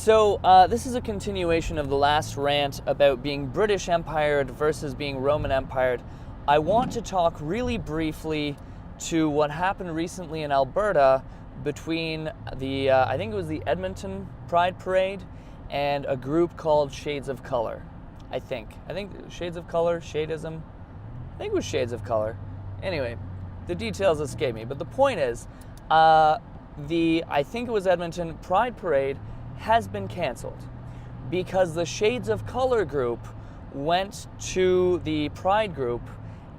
So this is a continuation of the last rant about being British Empired versus being Roman Empired. I want to talk really briefly to what happened recently in Alberta between the, I think it was the Edmonton Pride Parade and a group called Shades of Color. I think Shades of Color, Shadeism. I think it was Shades of Color. Anyway, the details escape me, but the point is, I think it was Edmonton Pride Parade has been canceled because the Shades of Color group went to the Pride group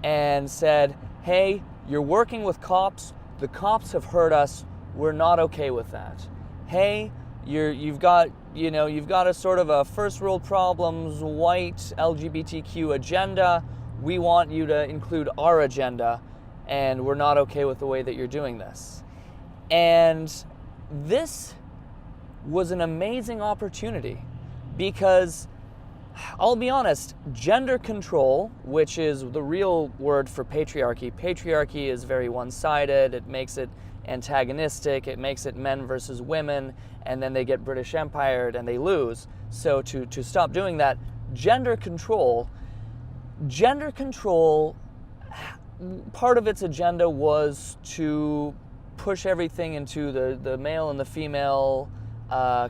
and said, hey, you're working with cops, the cops have hurt us, we're not okay with that. Hey, you've got a sort of a first world problems, white LGBTQ agenda, we want you to include our agenda, and we're not okay with the way that you're doing this. And this was an amazing opportunity because, I'll be honest, gender control, which is the real word for patriarchy is very one-sided, it makes it antagonistic, it makes it men versus women, and then they get British Empired and they lose. So to stop doing that, gender control, part of its agenda was to push everything into the male and the female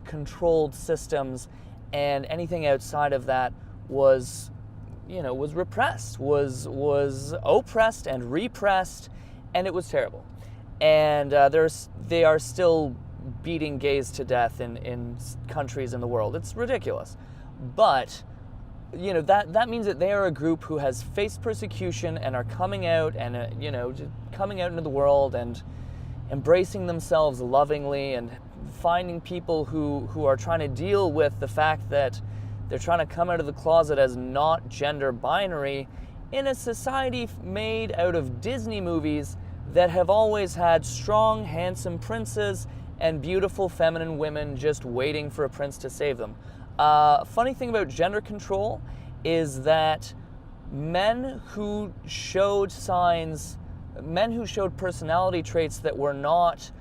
controlled systems, and anything outside of that was repressed, was oppressed and repressed, and it was terrible. And they are still beating gays to death in countries in the world. It's ridiculous. But that means that they are a group who has faced persecution and are coming out and just coming out into the world and embracing themselves lovingly and finding people who are trying to deal with the fact that they're trying to come out of the closet as not gender binary in a society made out of Disney movies that have always had strong, handsome princes and beautiful feminine women just waiting for a prince to save them. Funny thing about gender control is that men who showed personality traits that were not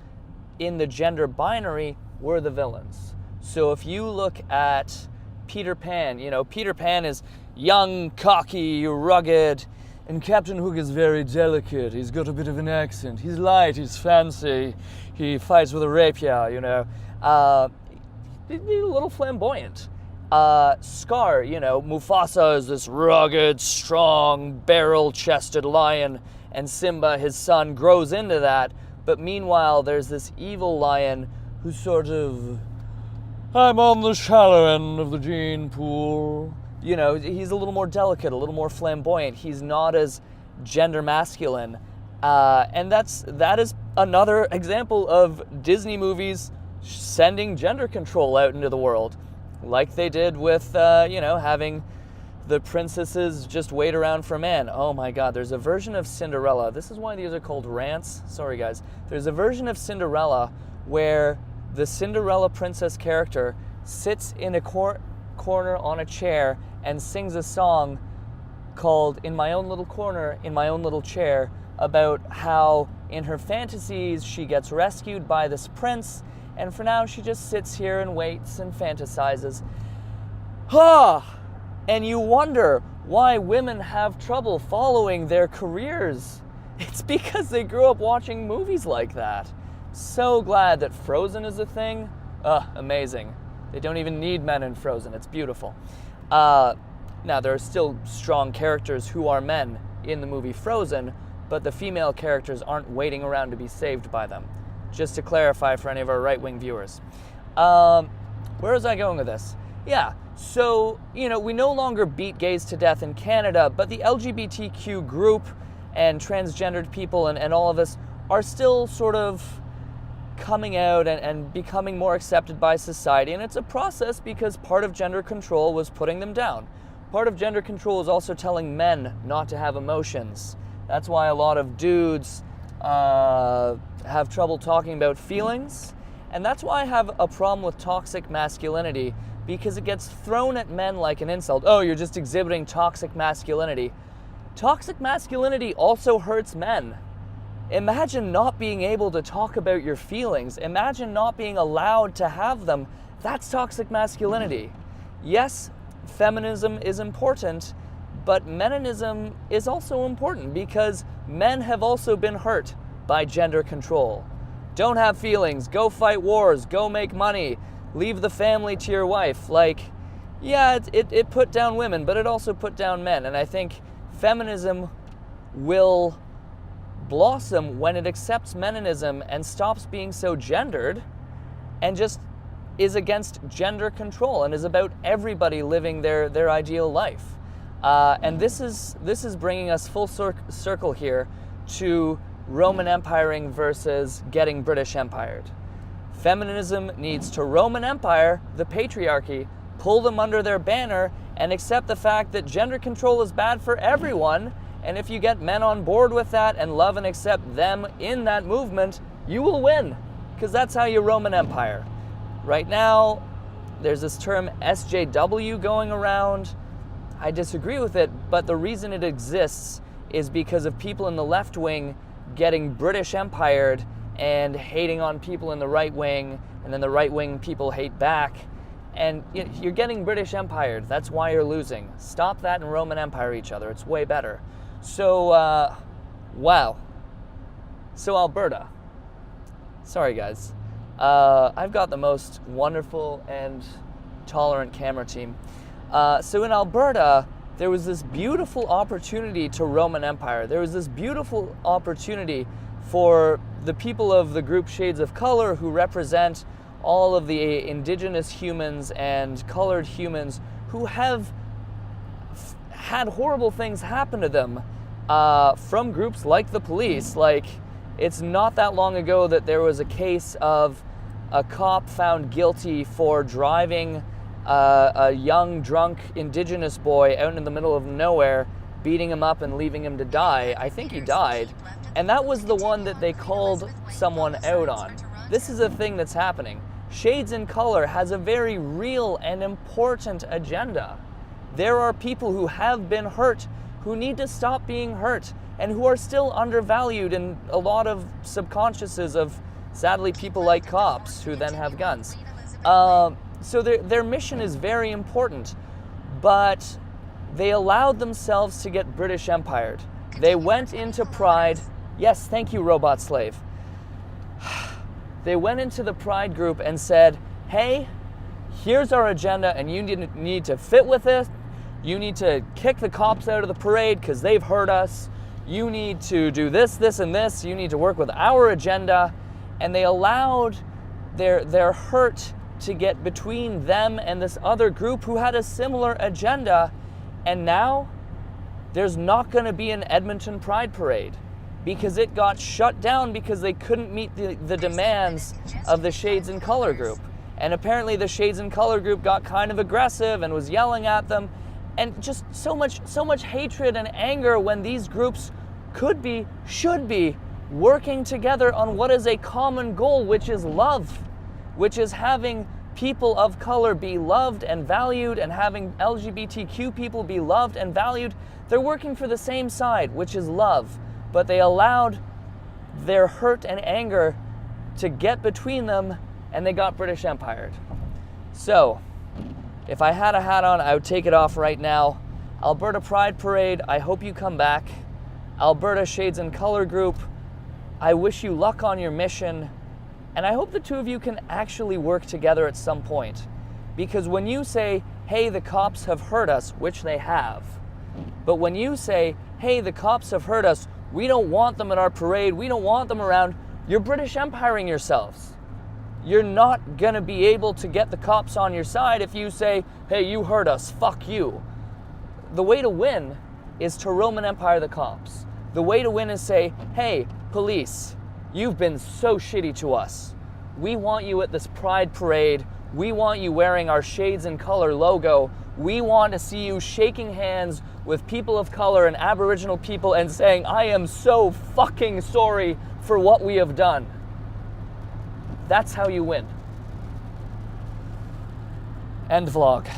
in the gender binary were the villains. So if you look at Peter Pan, Peter Pan is young, cocky, rugged, and Captain Hook is very delicate. He's got a bit of an accent. He's light, he's fancy, he fights with a rapier, He's a little flamboyant. Scar, Mufasa is this rugged, strong, barrel-chested lion, and Simba, his son, grows into that. But meanwhile, there's this evil lion who's sort of, I'm on the shallow end of the gene pool. He's a little more delicate, a little more flamboyant. He's not as gender masculine. And that is another example of Disney movies sending gender control out into the world. Like they did with, having the princesses just wait around for men. Oh my God, there's a version of Cinderella. This is why these are called rants. Sorry guys. There's a version of Cinderella where the Cinderella princess character sits in a corner on a chair and sings a song called In My Own Little Corner, in My Own Little Chair, about how in her fantasies she gets rescued by this prince, and for now she just sits here and waits and fantasizes. And you wonder why women have trouble following their careers. It's because they grew up watching movies like that. So glad that Frozen is a thing. Amazing. They don't even need men in Frozen. It's beautiful. Now, there are still strong characters who are men in the movie Frozen, but the female characters aren't waiting around to be saved by them. Just to clarify for any of our right-wing viewers. Where was I going with this? Yeah. So, we no longer beat gays to death in Canada, but the LGBTQ group and transgendered people and all of us are still sort of coming out and becoming more accepted by society. And it's a process because part of gender control was putting them down. Part of gender control is also telling men not to have emotions. That's why a lot of dudes have trouble talking about feelings. And that's why I have a problem with toxic masculinity, because it gets thrown at men like an insult. Oh, you're just exhibiting toxic masculinity. Toxic masculinity also hurts men. Imagine not being able to talk about your feelings. Imagine not being allowed to have them That's toxic masculinity. Yes, feminism is important, but meninism is also important because men have also been hurt by gender control. Don't have feelings, go fight wars, go make money, leave the family to your wife. Like, yeah, it put down women, but it also put down men. And I think feminism will blossom when it accepts meninism and stops being so gendered and just is against gender control and is about everybody living their ideal life. And this is bringing us full circle here to Roman empiring versus getting British empired. Feminism needs to Roman Empire the patriarchy, pull them under their banner, and accept the fact that gender control is bad for everyone. And if you get men on board with that and love and accept them in that movement, you will win, because that's how you Roman Empire. Right now, there's this term SJW going around. I disagree with it, but the reason it exists is because of people in the left wing getting British empired and hating on people in the right wing, and then the right wing people hate back. And you're getting British empired. That's why you're losing. Stop that and Roman Empire each other. It's way better. So, wow. So Alberta. Sorry, guys. I've got the most wonderful and tolerant camera team. So in Alberta, there was this beautiful opportunity to Roman Empire. There was this beautiful opportunity for the people of the group Shades of Color who represent all of the indigenous humans and colored humans who have had horrible things happen to them from groups like the police. Like, it's not that long ago that there was a case of a cop found guilty for driving a young, drunk indigenous boy out in the middle of nowhere, beating him up and leaving him to die. I think he died. And that was the one that they called someone out on. This is a thing that's happening. Shades in Color has a very real and important agenda. There are people who have been hurt, who need to stop being hurt, and who are still undervalued in a lot of subconsciouses of, sadly, people like cops who then have guns. So their mission is very important, but they allowed themselves to get British empired. They went into Pride. Yes, thank you, robot slave. They went into the Pride group and said, hey, here's our agenda, and you need to fit with it. You need to kick the cops out of the parade because they've hurt us. You need to do this, this, and this. You need to work with our agenda. And they allowed their hurt to get between them and this other group who had a similar agenda. And now there's not going to be an Edmonton Pride Parade because it got shut down because they couldn't meet the demands of the Shades in Color group. And apparently the Shades in Color group got kind of aggressive and was yelling at them. And just so much hatred and anger when these groups should be working together on what is a common goal, which is love, which is having people of color be loved and valued and having LGBTQ people be loved and valued. They're working for the same side, which is love, but they allowed their hurt and anger to get between them, and they got British empired. So, if I had a hat on, I would take it off right now. Alberta Pride Parade, I hope you come back. Alberta Shades in Color Group, I wish you luck on your mission. And I hope the two of you can actually work together at some point. Because when you say, hey, the cops have hurt us, which they have, but when you say, hey, the cops have hurt us, we don't want them at our parade, we don't want them around, you're British empiring yourselves. You're not gonna be able to get the cops on your side if you say, hey, you hurt us, fuck you. The way to win is to Roman Empire the cops. The way to win is say, hey, police, you've been so shitty to us. We want you at this Pride Parade. We want you wearing our Shades in Color logo. We want to see you shaking hands with people of color and Aboriginal people and saying, I am so fucking sorry for what we have done. That's how you win. End vlog.